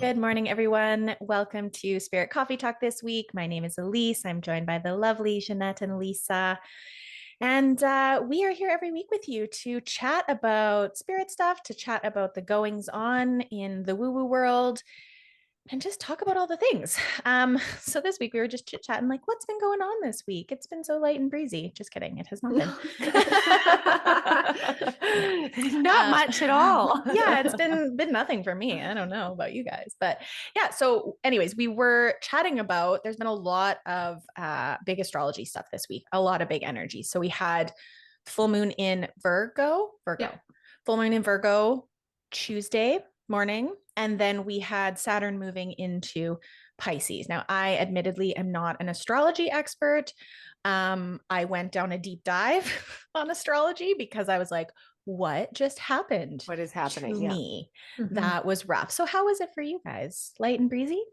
Good morning, everyone. Welcome to Spirit Coffee Talk this week. My name is Elyse. I'm joined by the lovely Ginette and Elyse. And we are here every week with you to chat about spirit stuff, to chat about the goings on in the woo-woo world, and just talk about all the things. So this week we were just chit-chatting like, what's been going on this week? It's been so light and breezy. Just kidding. It has not been. Not much at all. Yeah, it's been nothing for me. I don't know about you guys, but yeah. So anyways, we were chatting about, there's been a lot of big astrology stuff this week, a lot of big energy. So we had full moon in Virgo, Yeah. full moon in Virgo Tuesday morning. And then we had Saturn moving into Pisces. Now, I admittedly am not an astrology expert. I went down a deep dive on astrology because I was like, what just happened What is happening? to Yeah. me? That was rough. So how was it for you guys? Light and breezy?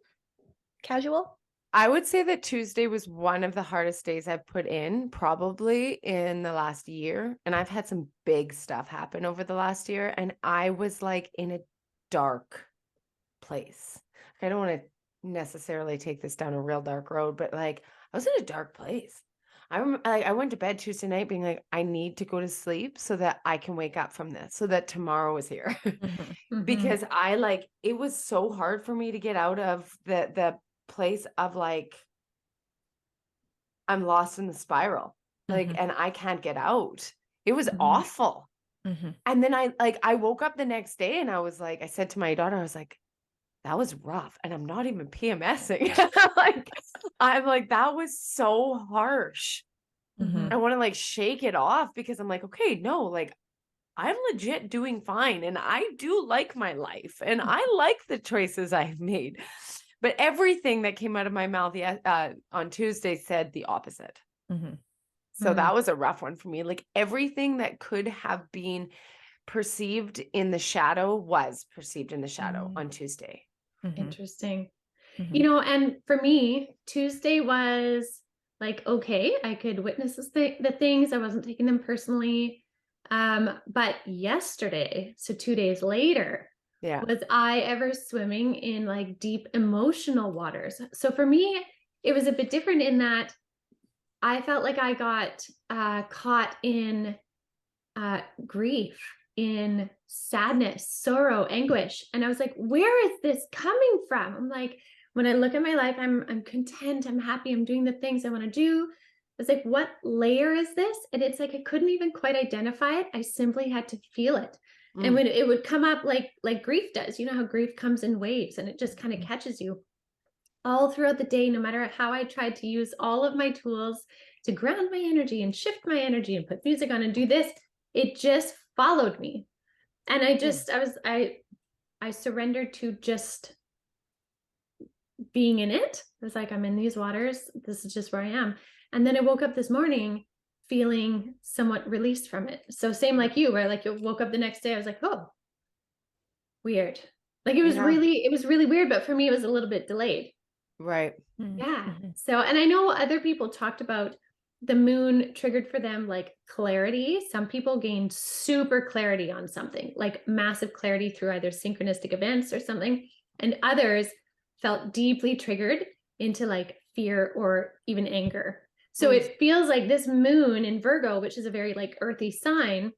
Casual? I would say that Tuesday was one of the hardest days I've put in probably in the last year. And I've had some big stuff happen over the last year. And I was like in a dark place. I don't want to necessarily take this down a real dark road, but like I was in a dark place. I went to bed Tuesday night being like, I need to go to sleep so that I can wake up from this, so that tomorrow is here. Because it was so hard for me to get out of the place of like, I'm lost in the spiral, and I can't get out. It was awful. And then I woke up the next day and I was like, I said to my daughter, I was like, that was rough. And I'm not even PMSing. I'm like, that was so harsh. I want to like shake it off because I'm like, okay, no, like I'm legit doing fine. And I do like my life and I like the choices I've made. But everything that came out of my mouth on Tuesday said the opposite. So that was a rough one for me. Like everything that could have been perceived in the shadow was perceived in the shadow on Tuesday. Interesting. And for me, Tuesday was like, okay, I could witness the things. I wasn't taking them personally. But yesterday, so 2 days later, was I ever swimming in like deep emotional waters? So for me, it was a bit different in that I felt like I got caught in grief, in sadness, sorrow, anguish. And I was like, where is this coming from? I'm like, when I look at my life, I'm content, I'm happy, I'm doing the things I want to do. It's like, what layer is this? And it's like I couldn't even quite identify it. I simply had to feel it. And when it would come up like grief does, you know how grief comes in waves and it just kind of catches you all throughout the day, no matter how I tried to use all of my tools to ground my energy and shift my energy and put music on and do this, it just followed me. And I surrendered to just being in it. I was like, I'm in these waters. This is just where I am. And then I woke up this morning feeling somewhat released from it. So same like you, where like you woke up the next day, I was like, oh, weird. Like it was really weird, but for me, it was a little bit delayed. Right. Yeah. So, and I know other people talked about the moon triggered for them like clarity. Some people gained super clarity on something, like massive clarity through either synchronistic events or something. And others felt deeply triggered into like fear or even anger. So it feels like this moon in Virgo, which is a very like earthy sign,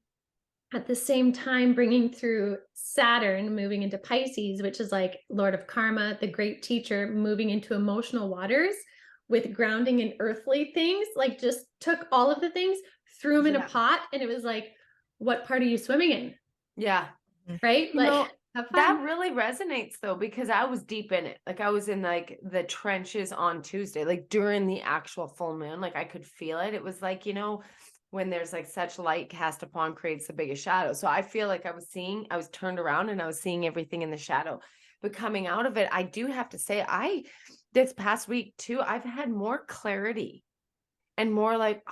at the same time bringing through Saturn moving into Pisces, which is like Lord of Karma, the great teacher, moving into emotional waters with grounding in earthly things, like just took all of the things, threw them in a pot, and it was like, what part are you swimming in? Yeah. Right? That really resonates though, because I was deep in it. Like I was in like the trenches on Tuesday, like during the actual full moon, like I could feel it. It was like, when there's like such light cast upon creates the biggest shadow. So I feel like I was turned around and I was seeing everything in the shadow. But coming out of it, I do have to say, this past week too, I've had more clarity and more like,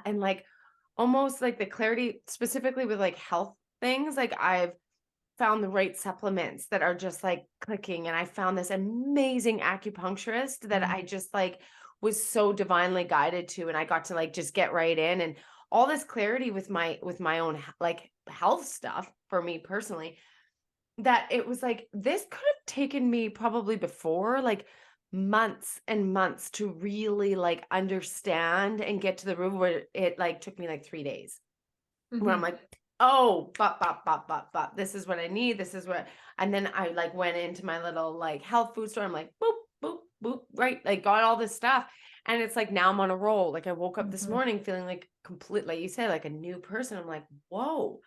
and like almost like the clarity specifically with like health things. Like I've found the right supplements that are just like clicking. And I found this amazing acupuncturist that I just like was so divinely guided to. And I got to like just get right in, and all this clarity with my own like health stuff for me personally that it was like, this could have taken me probably before, like months and months to really like understand and get to the room, where it like took me like 3 days. Where I'm like, oh, this is what I need. This is what, and then I like went into my little like health food store. I'm like, boop, boop, boop, right? Like got all this stuff. And it's like, now I'm on a roll. Like I woke up this morning feeling like complete, like you said, like a new person. I'm like, whoa.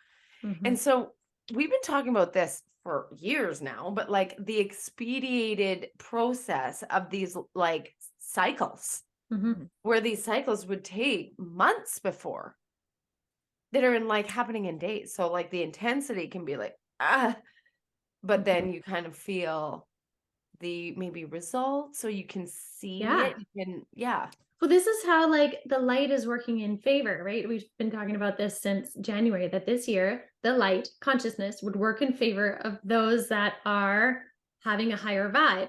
And so we've been talking about this for years now, but like the expedited process of these like cycles, where these cycles would take months before, that are in like happening in days. So like the intensity can be like, but then you kind of feel the maybe results, so you can see it. And Well, this is how like the light is working in favor, right? We've been talking about this since January, that this year the light consciousness would work in favor of those that are having a higher vibe.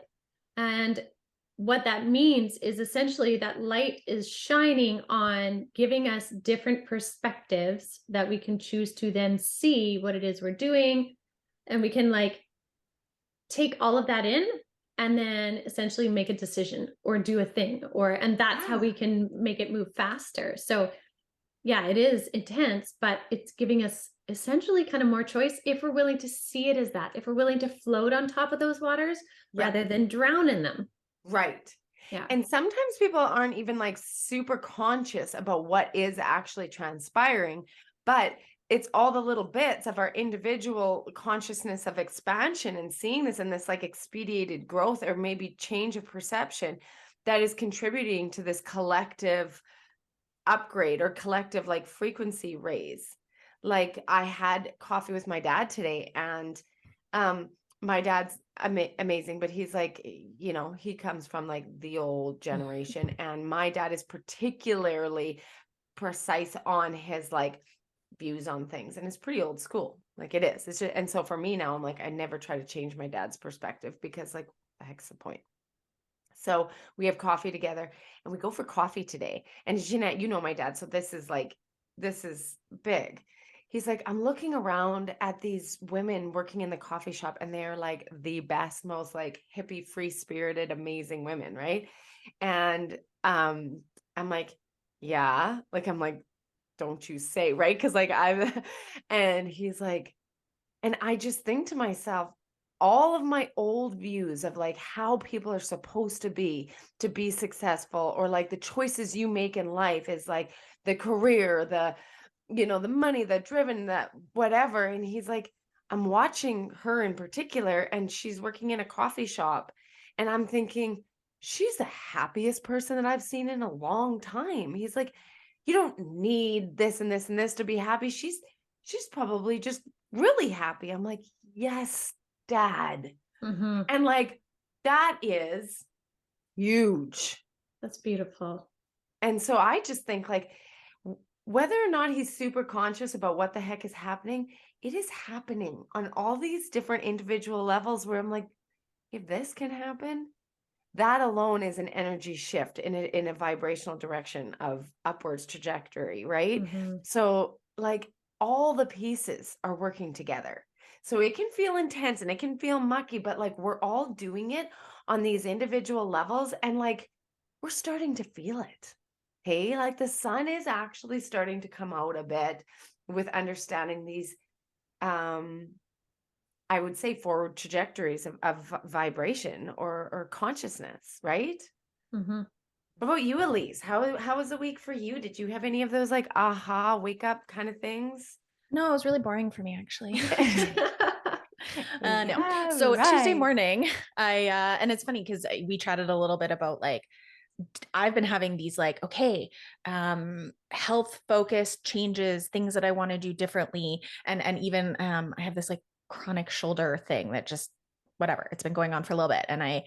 And what that means is essentially that light is shining on, giving us different perspectives that we can choose to then see what it is we're doing. And we can like take all of that in and then essentially make a decision or do a thing, and that's how we can make it move faster. So yeah, it is intense, but it's giving us essentially kind of more choice if we're willing to see it as that, if we're willing to float on top of those waters rather than drown in them. Right. Yeah. And sometimes people aren't even like super conscious about what is actually transpiring, but it's all the little bits of our individual consciousness of expansion and seeing this in this like expedited growth, or maybe change of perception, that is contributing to this collective upgrade or collective like frequency raise. Like I had coffee with my dad today, and my dad's amazing, but he's like, you know, he comes from like the old generation, and my dad is particularly precise on his like views on things, and it's pretty old school. Like it is. It's just, and so for me now, I'm like, I never try to change my dad's perspective, because like, the heck's the point? So we have coffee together, and we go for coffee today. And Ginette, you know my dad, so this is big. He's like, I'm looking around at these women working in the coffee shop, and they're like the best, most like hippie, free-spirited, amazing women, right? And I'm like, yeah, like I'm like, don't you say, right? Because like and he's like, and I just think to myself, all of my old views of like how people are supposed to be successful, or like the choices you make in life is like the career, the, you know, the money, the driven, that whatever. And he's like, I'm watching her in particular, and she's working in a coffee shop, and I'm thinking, she's the happiest person that I've seen in a long time. He's like, you don't need this and this and this to be happy. She's probably just really happy. I'm like, yes, Dad. And like, that is huge. That's beautiful. And so I just think like, whether or not he's super conscious about what the heck is happening, it is happening on all these different individual levels, where I'm like, if this can happen, that alone is an energy shift in a vibrational direction of upwards trajectory, right? So like, all the pieces are working together. So it can feel intense and it can feel mucky, but like, we're all doing it on these individual levels, and like, we're starting to feel it. Hey, like the sun is actually starting to come out a bit with understanding these, I would say, forward trajectories of vibration or consciousness, right? What about you, Elyse? How was the week for you? Did you have any of those like aha, wake up kind of things? No, it was really boring for me, actually. No. Yeah, So Tuesday right. morning, and it's funny because we chatted a little bit about like, I've been having these like, okay, health focused changes, things that I want to do differently. And even, I have this like chronic shoulder thing that just, whatever, it's been going on for a little bit. And I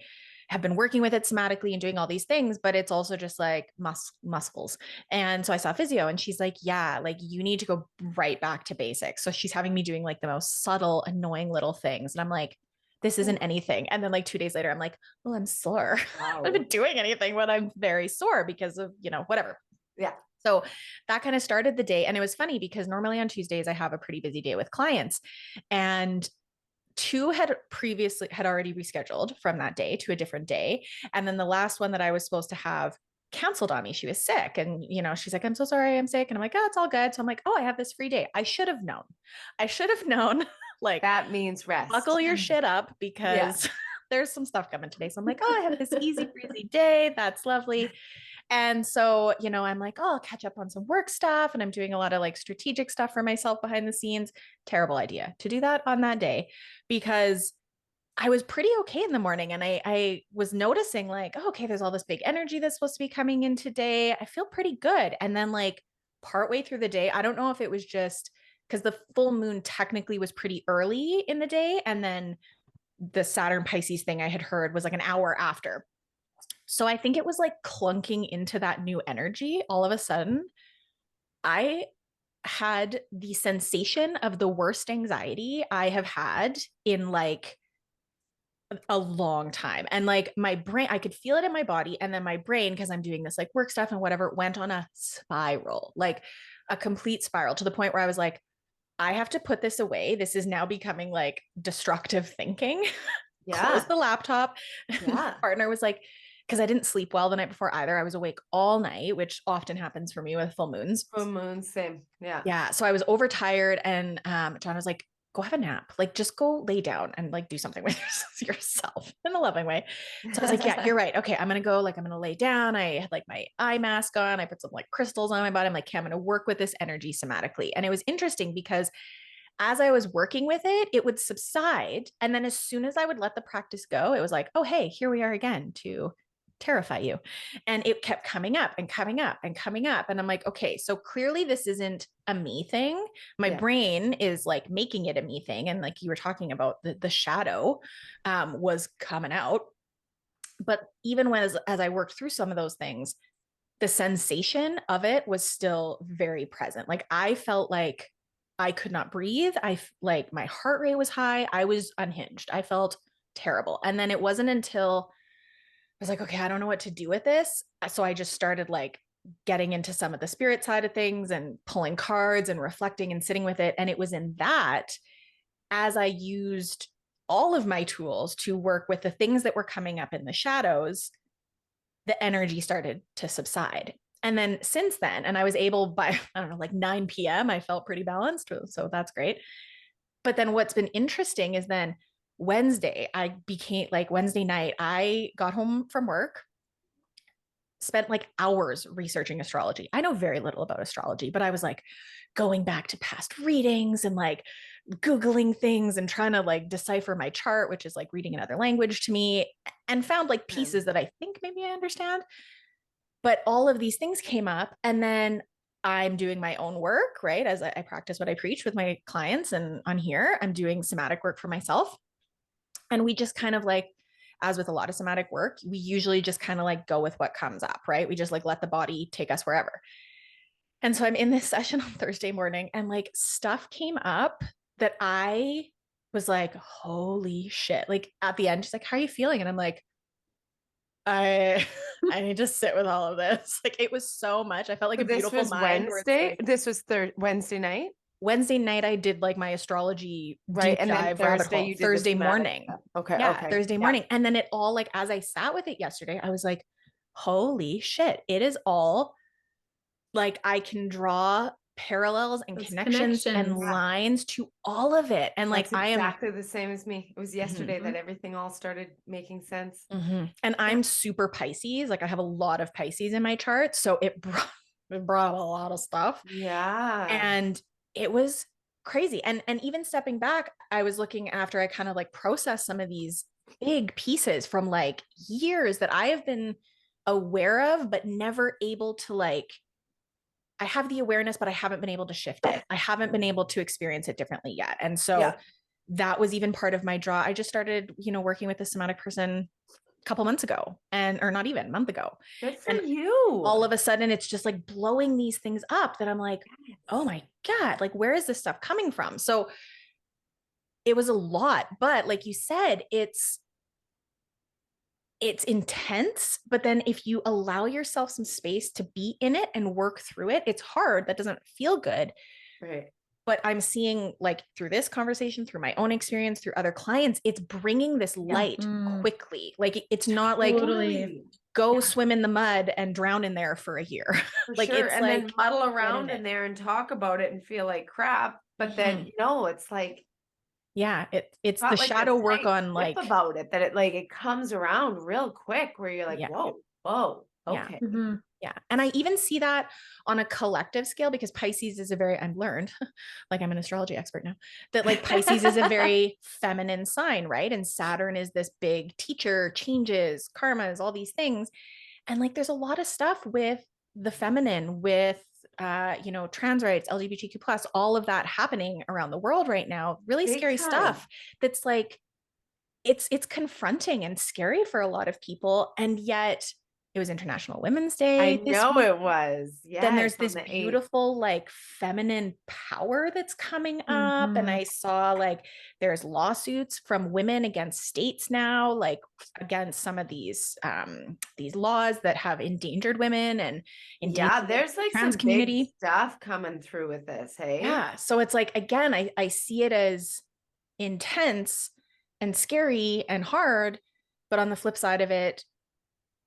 have been working with it somatically and doing all these things, but it's also just like muscles. And so I saw physio, and she's like, yeah, like you need to go right back to basics. So she's having me doing like the most subtle, annoying little things. And I'm like, this isn't anything. And then like 2 days later, I'm like, well, I'm sore. Wow. I've been doing anything, but I'm very sore because of, you know, whatever. Yeah. So that kind of started the day. And it was funny because normally on Tuesdays, I have a pretty busy day with clients. And 2 had already rescheduled from that day to a different day. And then the last one that I was supposed to have canceled on me. She was sick. And, she's like, I'm so sorry, I'm sick. And I'm like, oh, it's all good. So I'm like, oh, I have this free day. I should have known, like, that means rest. buckle your shit up because there's some stuff coming today. So I'm like, oh, I have this easy breezy day. That's lovely. And so, I'm like, oh, I'll catch up on some work stuff. And I'm doing a lot of like strategic stuff for myself behind the scenes. Terrible idea to do that on that day because I was pretty okay in the morning. And I was noticing like, oh, okay, there's all this big energy that's supposed to be coming in today. I feel pretty good. And then like partway through the day, I don't know if it was just because the full moon technically was pretty early in the day. And then the Saturn Pisces thing I had heard was like an hour after. So I think it was like clunking into that new energy. All of a sudden, I had the sensation of the worst anxiety I have had in like a long time. And like my brain, I could feel it in my body. And then my brain, because I'm doing this like work stuff and whatever, went on a spiral, like a complete spiral to the point where I was like, I have to put this away. This is now becoming like destructive thinking. Close the laptop. My partner was like, because I didn't sleep well the night before either. I was awake all night, which often happens for me with full moons. Full moons, same. Yeah. Yeah. So I was overtired and John was like, go have a nap. Like just go lay down and like do something with yourself in a loving way. So I was like, yeah, you're right. Okay. I'm going to lay down. I had like my eye mask on. I put some like crystals on my body. I'm like, okay, I'm going to work with this energy somatically. And it was interesting because as I was working with it, it would subside. And then as soon as I would let the practice go, it was like, oh, hey, here we are again to terrify you. And it kept coming up and coming up and coming up. And I'm like, okay, so clearly this isn't a me thing. My brain is like making it a me thing. And like you were talking about the shadow was coming out. But even as I worked through some of those things, the sensation of it was still very present. Like I felt like I could not breathe. Like my heart rate was high. I was unhinged. I felt terrible. And then it wasn't until I was like, okay, I don't know what to do with this. So I just started like getting into some of the spirit side of things and pulling cards and reflecting and sitting with it. And it was in that, as I used all of my tools to work with the things that were coming up in the shadows, the energy started to subside. And then since then, and I was able by, I don't know, like 9 p.m., I felt pretty balanced. So that's great. But then what's been interesting is then Wednesday night, I got home from work, spent like hours researching astrology. I know very little about astrology, but I was like going back to past readings and like Googling things and trying to like decipher my chart, which is like reading another language to me, and found like pieces that I think maybe I understand. But all of these things came up, and then I'm doing my own work, right? As I practice what I preach with my clients, and on here, I'm doing somatic work for myself. And we just kind of like, as with a lot of somatic work, we usually just kind of like go with what comes up, right? We just like let the body take us wherever. And so I'm in this session on Thursday morning and like stuff came up that I was like, holy shit. Like at the end, she's like, how are you feeling? And I'm like, I need to sit with all of this. Like it was so much. I felt like a beautiful mind. Wednesday. This was Wednesday night. Wednesday night, I did like my astrology right, and then Thursday morning. Okay, Thursday morning, and then it all like as I sat with it yesterday, I was like, "Holy shit!" It is all like I can draw parallels and connections and lines to all of it, and like I am exactly the same as me. It was yesterday that everything all started making sense. And I'm super Pisces. Like I have a lot of Pisces in my chart, so it brought a lot of stuff. Yeah, and it was crazy. And even stepping back, I was looking after I kind of like processed some of these big pieces from like years that I have been aware of, but never able to like, I have the awareness, but I haven't been able to shift it. I haven't been able to experience it differently yet. And so that was even part of my draw. I just started, working with a somatic person a couple months ago, or not even a month ago. Good for you. All of a sudden it's just like blowing these things up that I'm like, oh my God, like where is this stuff coming from? So it was a lot, but like you said, it's intense, but then if you allow yourself some space to be in it and work through it, it's hard. That doesn't feel good. Right. but I'm seeing like through this conversation, through my own experience, through other clients, it's bringing this light quickly. Like it's not like Totally. go swim in the mud and drown in there for a year. For Like sure. it's And like then muddle get around in in it. there and talk about it and feel like crap. But then, it's like, Yeah, it's the got like shadow this work tight on grip like, about it that it comes around real quick where you're like, yeah, whoa, yeah. okay. Yeah. And I even see that on a collective scale because Pisces is a very, I've learned, like I'm an astrology expert now, that like Pisces is a very feminine sign, right? And Saturn is this big teacher, changes, karmas, all these things. And like there's a lot of stuff with the feminine, with trans rights, LGBTQ plus, all of that happening around the world right now. Really Big scary time. stuff that's like it's confronting and scary for a lot of people. And yet it was International Women's I Day this know week. it was. Then Yes, there's on this the 8th. beautiful like feminine power that's coming up. And I saw like there's lawsuits from women against states now, like against some of these laws that have endangered women and endangered There's the like trans some big community. stuff coming through with this, hey? Yeah. So it's like, again, I see it as intense and scary and hard. But on the flip side of it,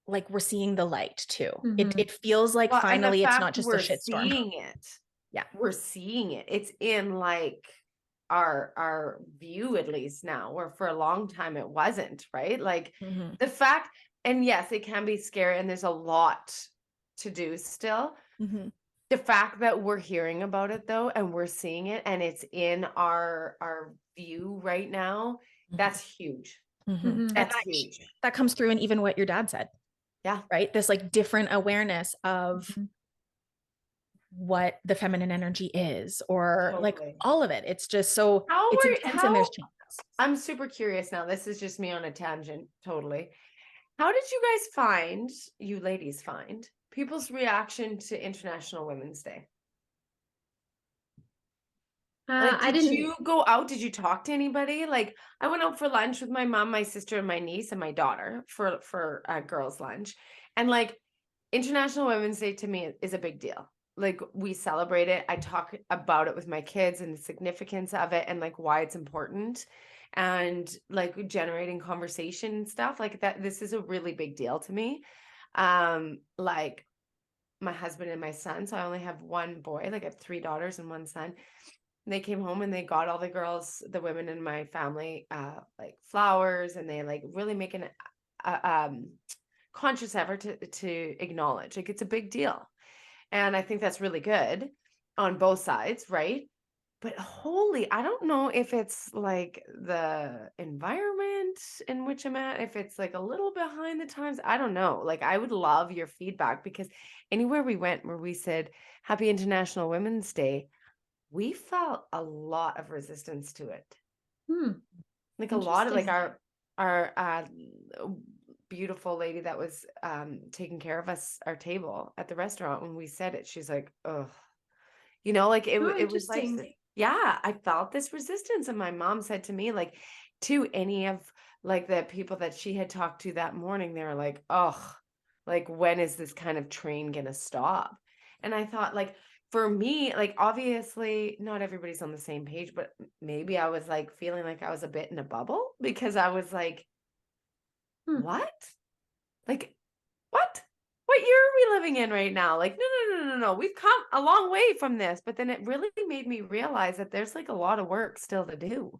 like we're seeing the light too. It feels like Well, and the finally it's not fact just a we're shitstorm. seeing it. Yeah. We're seeing it. It's in like our view, at least now, where for a long time it wasn't, right? Like the fact, and yes, it can be scary and there's a lot to do still. The fact that we're hearing about it though, and we're seeing it and it's in our view right now, that's huge. That's huge. That comes through in even what your dad said. Yeah. Right. This like different awareness of what the feminine energy is, or like all of it. It's just so it's intense and there's challenges. I'm super curious now. This is just me on a tangent, totally. How did you ladies find people's reaction to International Women's Day? Did you go out? Did you talk to anybody? Like, I went out for lunch with my mom, my sister, and my niece and my daughter for girls' lunch. And like, International Women's Day to me is a big deal. Like, we celebrate it. I talk about it with my kids and the significance of it and like why it's important and like generating conversation and stuff like that. This is a really big deal to me. Like my husband and my son. So I only have one boy, like I have 3 daughters and 1 son. They came home and they got all the girls, the women in my family, like flowers, and they like really make an conscious effort to acknowledge, like it's a big deal. And I think that's really good on both sides, right? But holy, I don't know if it's like the environment in which I'm at, if it's like a little behind the times. I don't know. Like, I would love your feedback because anywhere we went where we said Happy International Women's Day, we felt a lot of resistance to it. Like a lot of like our beautiful lady that was taking care of us, our table at the restaurant, when we said it, she's like, oh, like it was like, yeah, I felt this resistance. And my mom said to me, like, to any of like the people that she had talked to that morning, they were like, oh, like, when is this kind of train gonna stop? And I thought, like, for me, like, obviously not everybody's on the same page, but maybe I was like feeling like I was a bit in a bubble because I was like, what? Like, what year are we living in right now? Like, no. We've come a long way from this. But then it really made me realize that there's like a lot of work still to do.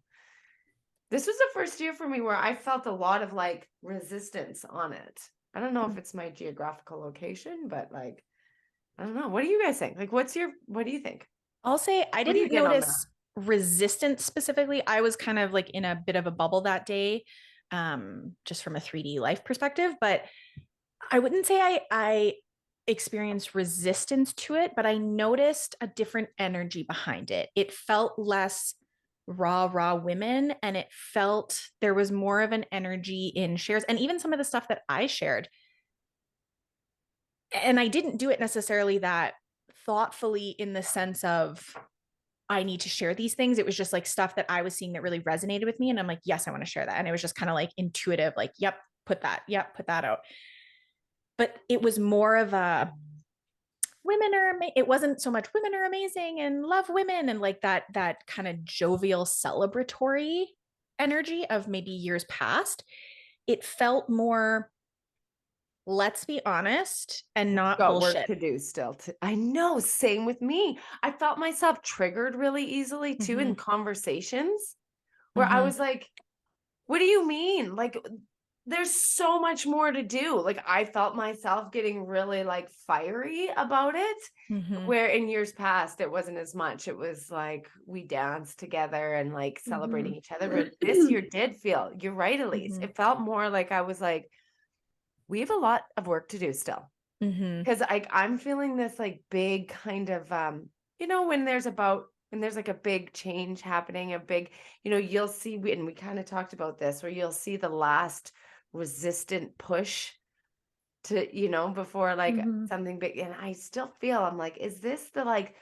This was the first year for me where I felt a lot of like resistance on it. I don't know if it's my geographical location, but like, I don't know. What do you guys think? Like, what do you think? I'll say I didn't notice resistance specifically. I was kind of like in a bit of a bubble that day, just from a 3D life perspective, but I wouldn't say I experienced resistance to it, but I noticed a different energy behind it. It felt less raw women, and it felt there was more of an energy in shares, and even some of the stuff that I shared. And I didn't do it necessarily that thoughtfully in the sense of I need to share these things. It was just like stuff that I was seeing that really resonated with me. And I'm like, yes, I want to share that. And it was just kind of like intuitive, like, yep, put that out. But it was more of a it wasn't so much women are amazing and love women and like that kind of jovial celebratory energy of maybe years past. It felt more, let's be honest and not Got work bullshit. to do still. I know, same with me. I felt myself triggered really easily too in conversations where I was like, what do you mean? Like, there's so much more to do. Like, I felt myself getting really like fiery about it, where in years past it wasn't as much. It was like we danced together and like celebrating each other. But this year did feel, you're right, Elyse. It felt more like I was like, we have a lot of work to do still. Because I'm feeling this like big kind of when there's like a big change happening, a big, you'll see, and we kind of talked about this, where you'll see the last resistant push to, before like something big. And I still feel, I'm like, is this the like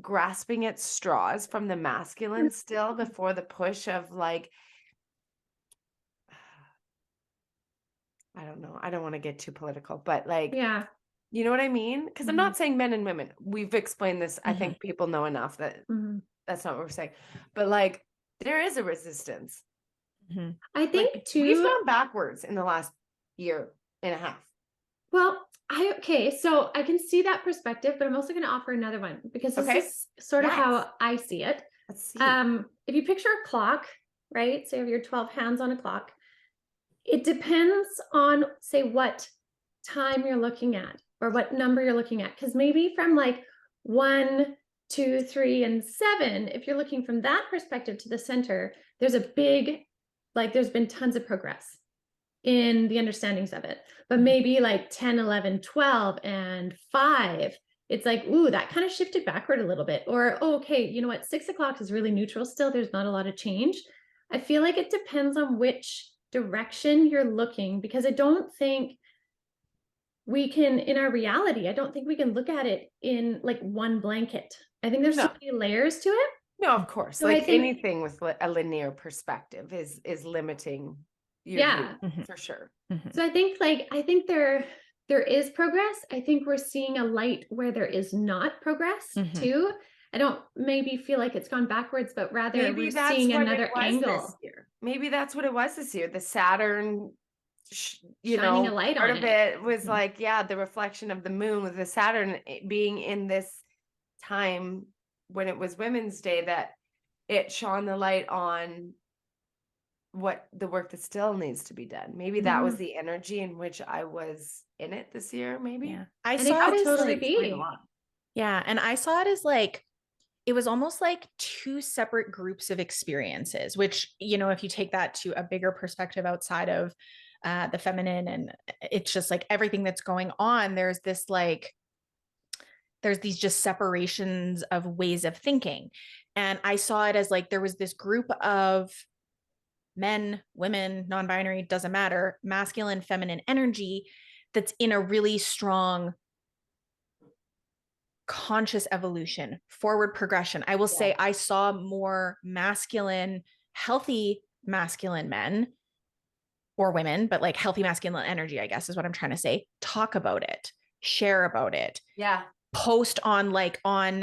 grasping at straws from the masculine still before the push of like, I don't know. I don't want to get too political, but like, Yeah. you know what I mean? Because I'm not saying men and women. We've explained this. I think people know enough that that's not what we're saying. But like, there is a resistance. I think Like, too. we've gone backwards in the last year and a half. Well, so I can see that perspective, but I'm also going to offer another one because this is sort of how I see it. Let's see. If you picture a clock, right? So you have your 12 hands on a clock. It depends on, say, what time you're looking at or what number you're looking at. Because maybe from like 1, 2, 3, and 7, if you're looking from that perspective to the center, there's a big, like there's been tons of progress in the understandings of it. But maybe like 10, 11, 12, and 5, it's like, ooh, that kind of shifted backward a little bit. Or, oh, okay, you know what? 6 o'clock is really neutral still. There's not a lot of change. I feel like it depends on which direction you're looking, because I don't think we can, in our reality, I don't think we can look at it in like one blanket. I think there's so many layers to it. No, of course. So like anything with a linear perspective is limiting your view, for sure. So I think there is progress. I think we're seeing a light where there is not progress too. I don't maybe feel like it's gone backwards, but rather maybe we're seeing another angle. This year. Maybe that's what it was this year. The Saturn, shining a light part on of it was like, the reflection of the moon with the Saturn being in this time when it was Women's Day, that it shone the light on what the work that still needs to be done. Maybe that was the energy in which I was in it this year. Maybe. Yeah. I saw it as totally like, be. Yeah. And I saw it as like, it was almost like two separate groups of experiences, which, if you take that to a bigger perspective outside of the feminine, and it's just like everything that's going on, there's these just separations of ways of thinking. And I saw it as like, there was this group of men, women, non-binary, doesn't matter, masculine, feminine energy that's in a really strong conscious evolution, forward progression. I will say I saw more masculine, healthy masculine men or women, but like healthy masculine energy, I guess is what I'm trying to say. Talk about it, share about it. Yeah. Post on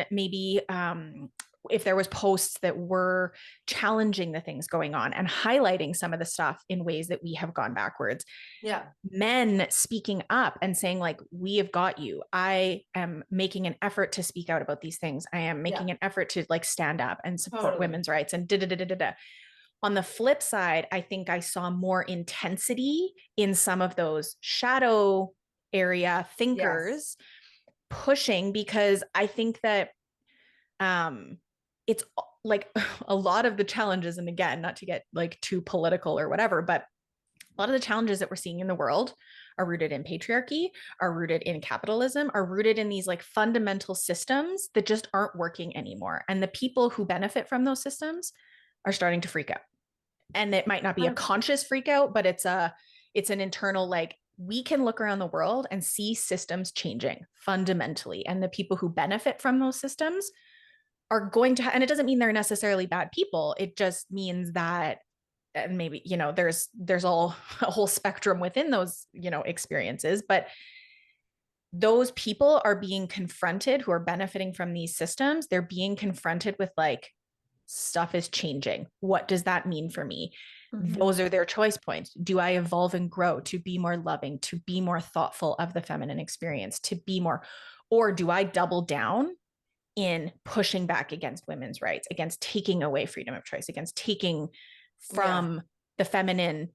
maybe if there was posts that were challenging the things going on and highlighting some of the stuff in ways that we have gone backwards. Yeah. Men speaking up and saying like, we have got you. I am making an effort to speak out about these things. I am making an effort to like stand up and support women's rights and da-da-da-da-da. On the flip side, I think I saw more intensity in some of those shadow area thinkers pushing, because I think that it's like a lot of the challenges, and again, not to get like too political or whatever, but a lot of the challenges that we're seeing in the world are rooted in patriarchy, are rooted in capitalism, are rooted in these like fundamental systems that just aren't working anymore. And the people who benefit from those systems are starting to freak out. And it might not be a conscious freak out, but it's an internal, like, we can look around the world and see systems changing fundamentally. And the people who benefit from those systems are going to, and it doesn't mean they're necessarily bad people. It just means that, and maybe, there's all a whole spectrum within those, experiences, but those people are being confronted who are benefiting from these systems. They're being confronted with like, stuff is changing. What does that mean for me? Those are their choice points. Do I evolve and grow to be more loving, to be more thoughtful of the feminine experience, to be more, or do I double down in pushing back against women's rights, against taking away freedom of choice, against taking from the feminine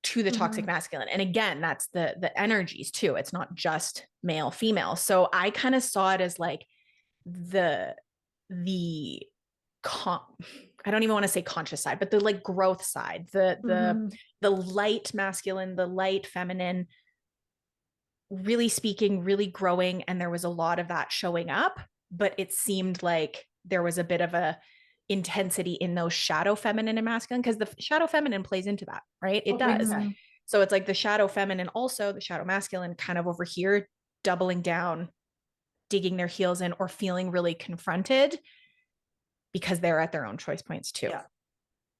to the toxic masculine? And again, that's the energies too. It's not just male, female. So I kind of saw it as like the I don't even want to say conscious side, but the like growth side, the light masculine, the light feminine, really speaking, really growing. And there was a lot of that showing up, but it seemed like there was a bit of a intensity in those shadow feminine and masculine, because the shadow feminine plays into that, right? It does. So it's like the shadow feminine, also the shadow masculine kind of over here, doubling down, digging their heels in, or feeling really confronted because they're at their own choice points too.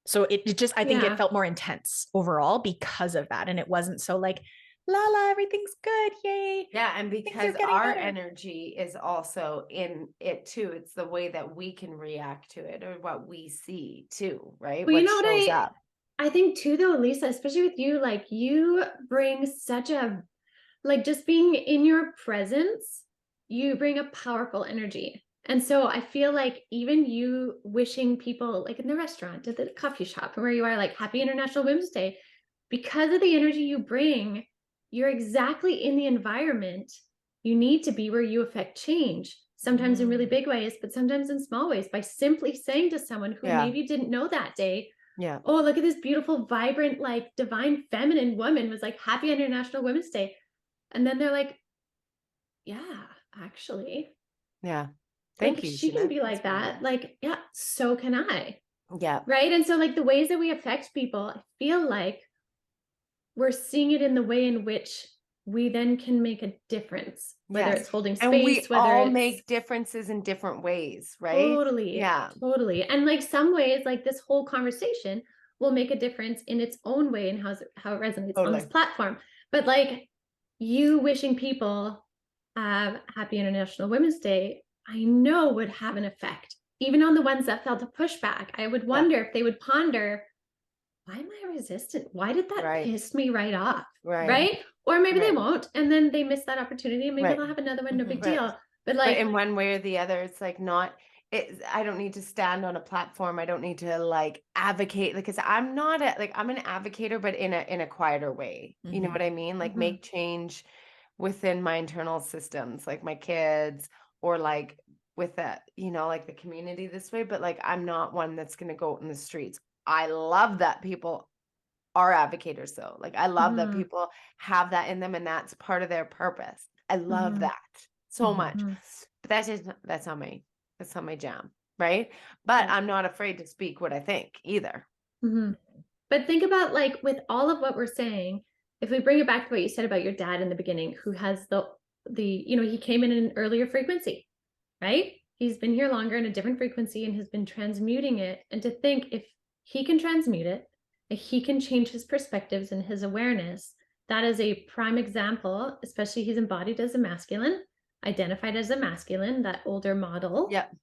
So it just, I think it felt more intense overall because of that. And it wasn't so like, la la, everything's good, yay. Yeah, and because our energy is also in it too. It's the way that we can react to it or what we see too, right? Well, what you know shows what up. I think too, though, Lisa, especially with you, like you bring such a, like just being in your presence, you bring a powerful energy. And so I feel like even you wishing people like in the restaurant, at the coffee shop, where you are like, Happy International Women's Day, because of the energy you bring, you're exactly in the environment you need to be where you affect change, sometimes in really big ways, but sometimes in small ways, by simply saying to someone who maybe didn't know that day, oh, look at this beautiful, vibrant, like divine feminine woman was like, Happy International Women's Day. And then they're like, yeah, actually. Yeah. Thank like, you. She Ginette. can be like that. Like, yeah, so can I. Yeah. Right. And so like the ways that we affect people, I feel like we're seeing it in the way in which we then can make a difference, whether it's holding space, and we whether all it's make differences in different ways, right? Totally. And like some ways, like this whole conversation will make a difference in its own way and how it resonates on this platform. But like you wishing people Happy International Women's Day, I know would have an effect, even on the ones that felt a pushback. I would wonder if they would ponder, why am I resistant? Why did that piss me right off? Right? Or maybe they won't, and then they miss that opportunity, and maybe they'll have another one, no big deal. But like, in one way or the other, it's like not. I don't need to stand on a platform. I don't need to like advocate, because I'm not I'm an advocator, but in a quieter way. You know what I mean? Like make change within my internal systems, like my kids, or like with that, like the community this way. But like, I'm not one that's going to go out in the streets. I love that people are advocators though. Like I love that people have that in them, and that's part of their purpose. I love that so much. But that's not my jam, right? But I'm not afraid to speak what I think either. But think about like with all of what we're saying, if we bring it back to what you said about your dad in the beginning, who has the he came in an earlier frequency, right? He's been here longer in a different frequency and has been transmuting it. And to think if he can transmute it, if he can change his perspectives and his awareness, that is a prime example, especially he's embodied as a masculine, identified as a masculine, that older model. Yep.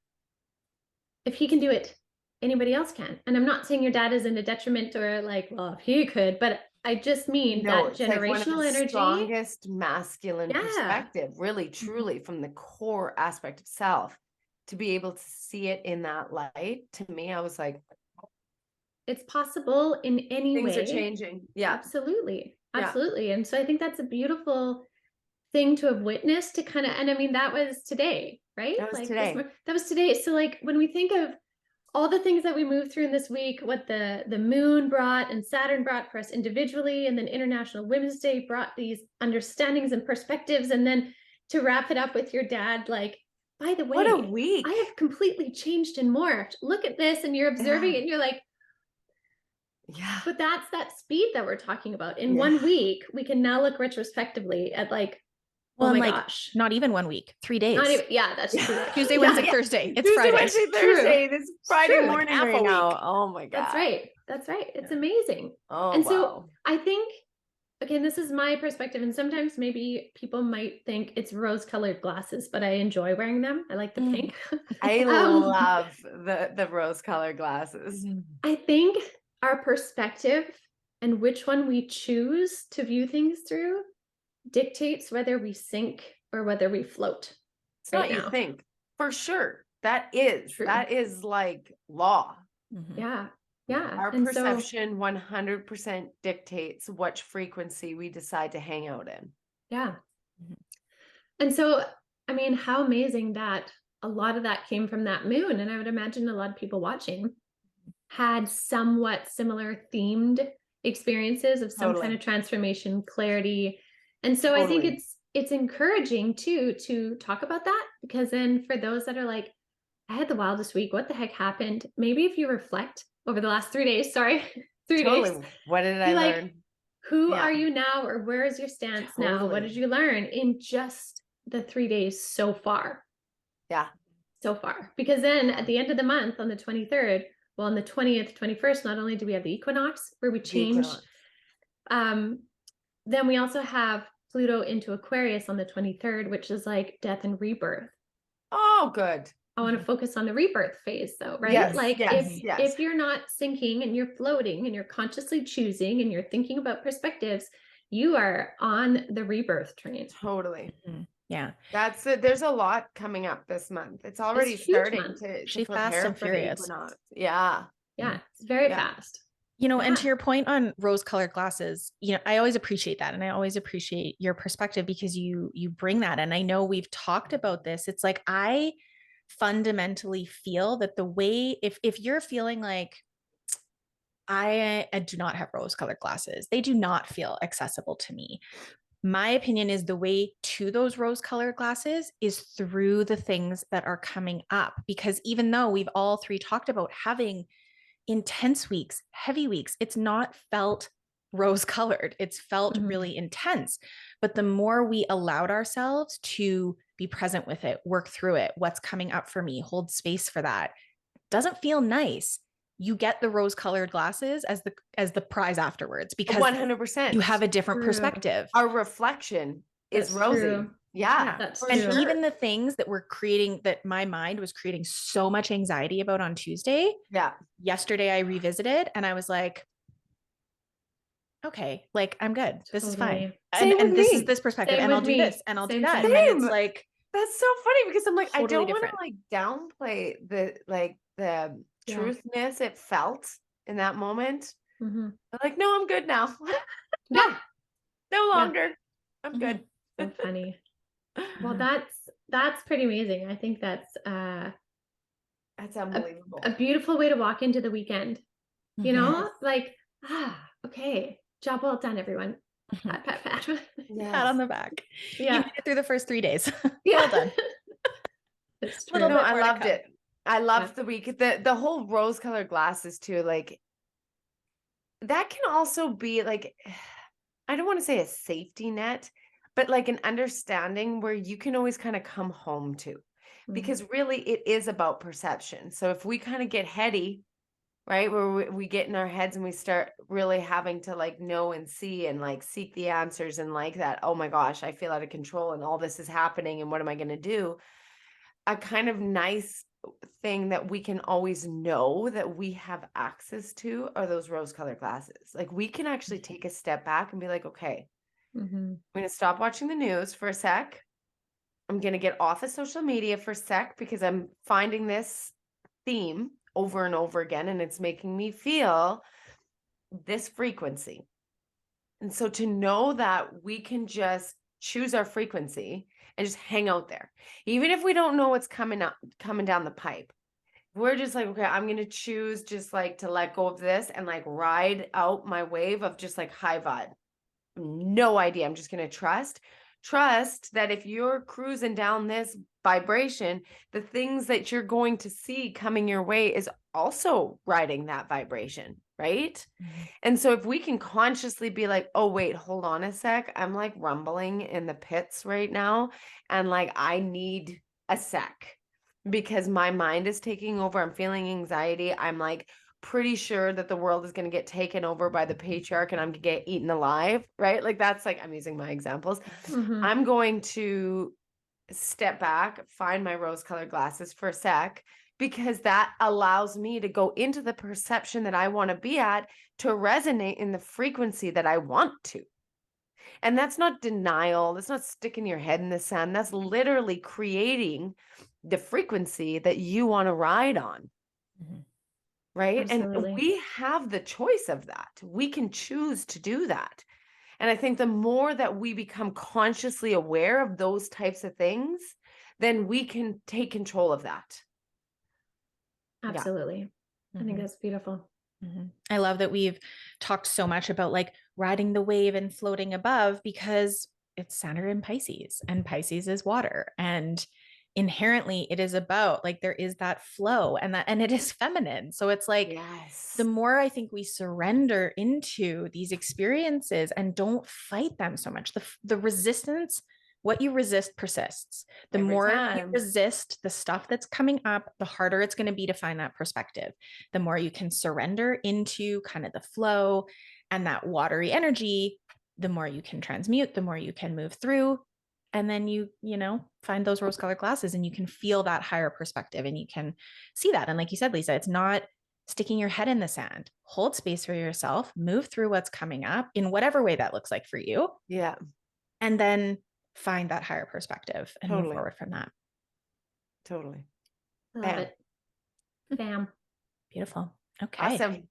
If he can do it, anybody else can. And I'm not saying your dad is in a detriment or like, well, if he could, but I just mean that generational like one of the energy. Strongest masculine perspective, really, truly, from the core aspect of self, to be able to see it in that light. To me, I was like, it's possible in any way. Things are changing. Yeah. Absolutely. Absolutely. And so I think that's a beautiful thing to have witnessed, to kind of, and I mean, that was today, right? That was today. That was today. So like when we think of all the things that we moved through in this week, what the moon brought and Saturn brought for us individually, and then International Women's Day brought these understandings and perspectives. And then to wrap it up with your dad, like, by the way, what a week. I have completely changed and morphed. Look at this. And you're observing it and you're like, yeah. But that's that speed that we're talking about. In 1 week, we can now look retrospectively at like, well, oh my gosh, not even 1 week, 3 days. Not even, that's true. Tuesday, Wednesday, Thursday. It's Tuesday, Friday. Wednesday, Thursday. True. It's Friday morning half right a now. week. Oh my God. That's right. That's right. It's amazing. Oh, and wow. so I think again, this is my perspective, and sometimes maybe people might think it's rose-colored glasses, but I enjoy wearing them. I like the pink. I Um, love the rose-colored glasses. I think our perspective and which one we choose to view things through dictates whether we sink or whether we float It's right not you now. think, for sure. That True. is like law. Yeah. Yeah. Our And so, perception 100% dictates which frequency we decide to hang out in. yeah. And so, I mean, how amazing that a lot of that came from that moon. And I would imagine a lot of people watching had somewhat similar themed experiences of some kind Totally. of transformation, clarity. And so I think Totally. it's encouraging too to talk about that, because then for those that are like, I had the wildest week, what the heck happened? Maybe if you reflect over the last 3 days, sorry, 3 days, Totally. What did I be like, learn? who Yeah. are you now, or where is your stance now? What Totally. did you learn in just the 3 days so far? Yeah. So far. Because then at the end of the month on the 23rd, well, on the 20th, 21st, not only do we have the equinox where we The change, equinox. then we also have Pluto into Aquarius on the 23rd, which is like death and rebirth. Oh, good. I want to focus on the rebirth phase though, right? Yes, Like yes, yes. if you're not sinking and you're floating and you're consciously choosing and you're thinking about perspectives, you are on the rebirth train. Totally. Yeah. That's it. There's a lot coming up this month. It's already It's a huge starting month. to Actually fast prepare and for the furious. equinox. Yeah. Yeah, it's very Yeah. fast. You know, and Yeah. to your point on rose-colored glasses, you know, I always appreciate that. And I always appreciate your perspective because you bring that. And I know we've talked about this. It's like I fundamentally feel that the way if you're feeling like I do not have rose-colored glasses, they do not feel accessible to me. My opinion is the way to those rose-colored glasses is through the things that are coming up. Because even though we've all three talked about having intense weeks, heavy weeks, it's not felt rose colored. It's felt really intense. But the more we allowed ourselves to be present with it, work through it, what's coming up for me, hold space for that, doesn't feel nice. You get the rose colored glasses as the prize afterwards because 100%. you have a different True. perspective. Our reflection is That's rosy. true. Yeah. That's for And true. sure. even the things that were creating that my mind was creating so much anxiety about on Tuesday, Yeah. yesterday I revisited and I was like, okay, like I'm good. This is fine. Totally. Same And with this me. is this perspective. Same And I'll with do me. this and I'll do Same, that. same. And Same. it's like That's so funny because I'm like, I totally don't want to different. like downplay the Yeah. truthness it felt in that moment. Mhm. I'm like, no, I'm good now. Yeah. No Yeah. longer. I'm good. So funny. Well, that's pretty amazing. I think that's That's unbelievable. a beautiful way to walk into the weekend. You know, like, okay, job well done, everyone. Pat, pat, pat. Pat on the back. You Yeah. made it through the first 3 days. Yeah. Well done. It's true. Little No, bit I more to loved come. it. I loved the week. The whole rose colored glasses too. Like that can also be like, I don't want to say a safety net, but like an understanding where you can always kind of come home to, because really it is about perception. So if we kind of get heady, right, where we get in our heads and we start really having to like know and see and like seek the answers and like that, oh my gosh, I feel out of control and all this is happening and what am I going to do? A kind of nice thing that we can always know that we have access to are those rose colored glasses. Like we can actually take a step back and be like, okay, I'm going to stop watching the news for a sec. I'm going to get off of social media for a sec because I'm finding this theme over and over again and it's making me feel this frequency. And so to know that we can just choose our frequency and just hang out there, even if we don't know what's coming down the pipe, we're just like, okay, I'm going to choose just like to let go of this and like ride out my wave of just like high vibe. No idea. I'm just going to trust that if you're cruising down this vibration, the things that you're going to see coming your way is also riding that vibration, right? And so if we can consciously be like, oh, wait, hold on a sec. I'm like rumbling in the pits right now. And like, I need a sec because my mind is taking over. I'm feeling anxiety. I'm like pretty sure that the world is going to get taken over by the patriarch and I'm going to get eaten alive, right? Like that's like, I'm using my examples. Mhm. I'm going to step back, find my rose-colored glasses for a sec, because that allows me to go into the perception that I want to be at, to resonate in the frequency that I want to. And that's not denial. That's not sticking your head in the sand. That's literally creating the frequency that you want to ride on. Mhm. Right. Absolutely. And we have the choice of that. We can choose to do that. And I think the more that we become consciously aware of those types of things, then we can take control of that. Absolutely. I think Mhm. that's beautiful. Mhm. I love that we've talked so much about like riding the wave and floating above, because it's Saturn in Pisces, and Pisces is water, and inherently it is about like there is that flow, and it is feminine. So it's like Yes. the more I think we surrender into these experiences and don't fight them so much, the resistance, what you resist persists. The Every more you time. resist the stuff that's coming up, the harder it's going to be to find that perspective. The more you can surrender into kind of the flow and that watery energy, the more you can transmute, the more you can move through. And then you find those rose colored glasses and you can feel that higher perspective and you can see that. And like you said, Lisa, it's not sticking your head in the sand. Hold space for yourself, move through what's coming up in whatever way that looks like for you. Yeah. And then find that higher perspective and move Totally. forward from that. Totally. I love Bam. it. Bam. Beautiful. Okay. Awesome.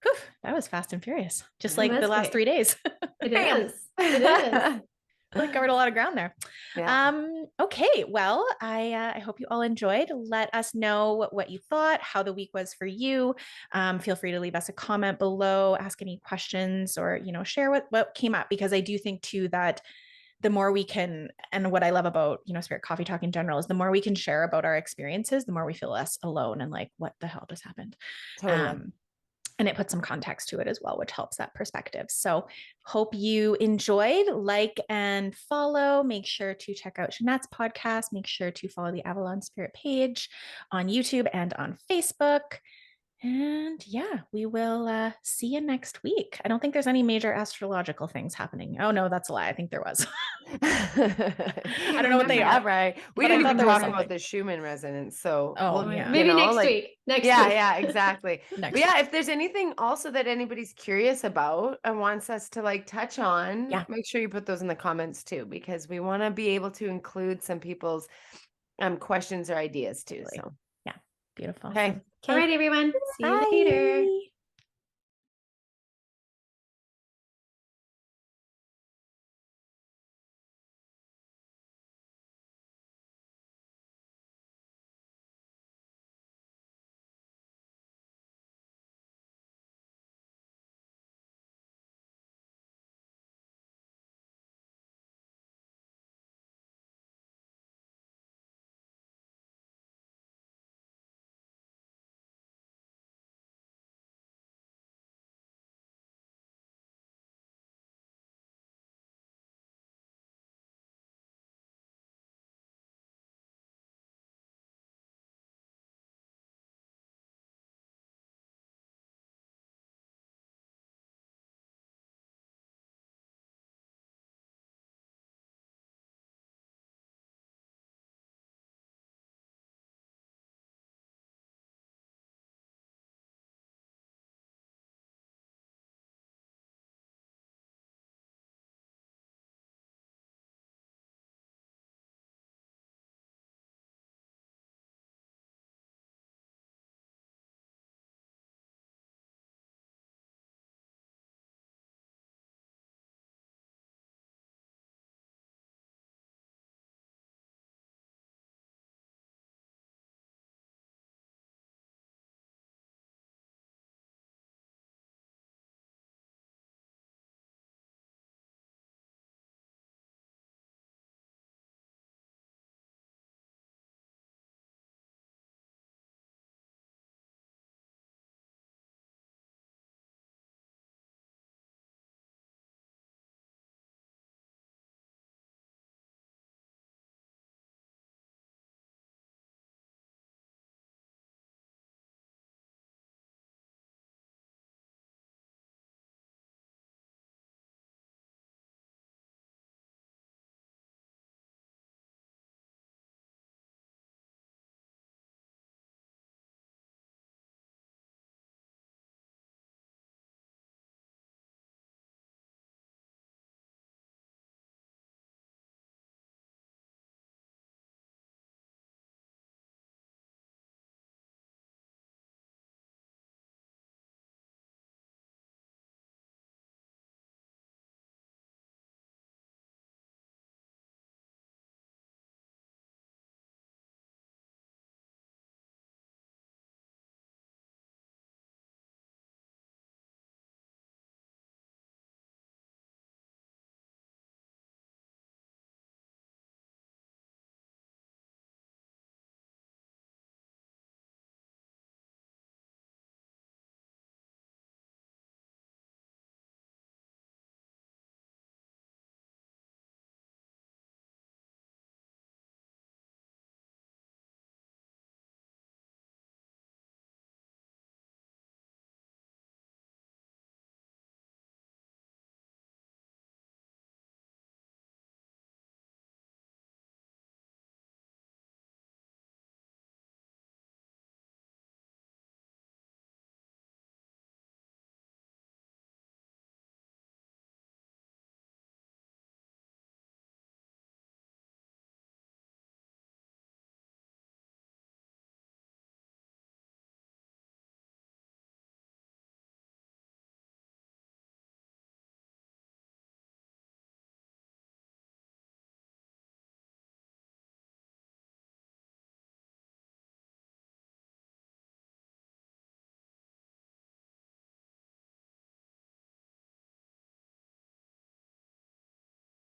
Whew, that was fast and furious, just It like was the last quick. 3 days. It Bam. is. It is. Like covered a lot of ground there. Yeah. Okay. Well, I hope you all enjoyed. Let us know what you thought, how the week was for you. Feel free to leave us a comment below, ask any questions, or share what came up, because I do think too that the more we can, and what I love about Spirit Coffee Talk in general, is the more we can share about our experiences, the more we feel less alone and like, what the hell just happened. Totally. And it puts some context to it as well, which helps that perspective. So hope you enjoyed. Like and follow. Make sure to check out Ginette's podcast. Make sure to follow the Avalon Spirit page on YouTube and on Facebook. And yeah, we will see you next week. I don't think there's any major astrological things happening. Oh no, that's a lie. I think there was. I don't know what they are. Right. We but I didn't thought even there was talk something. about the Schumann resonance. So Oh, yeah. Maybe next like, week. Next yeah, week. yeah, exactly. Next But yeah, if there's anything also that anybody's curious about and wants us to like touch on, Yeah. make sure you put those in the comments too, because we want to be able to include some people's questions or ideas too. Totally. So Yeah. Beautiful. okay. All right, everyone. See you later. Bye.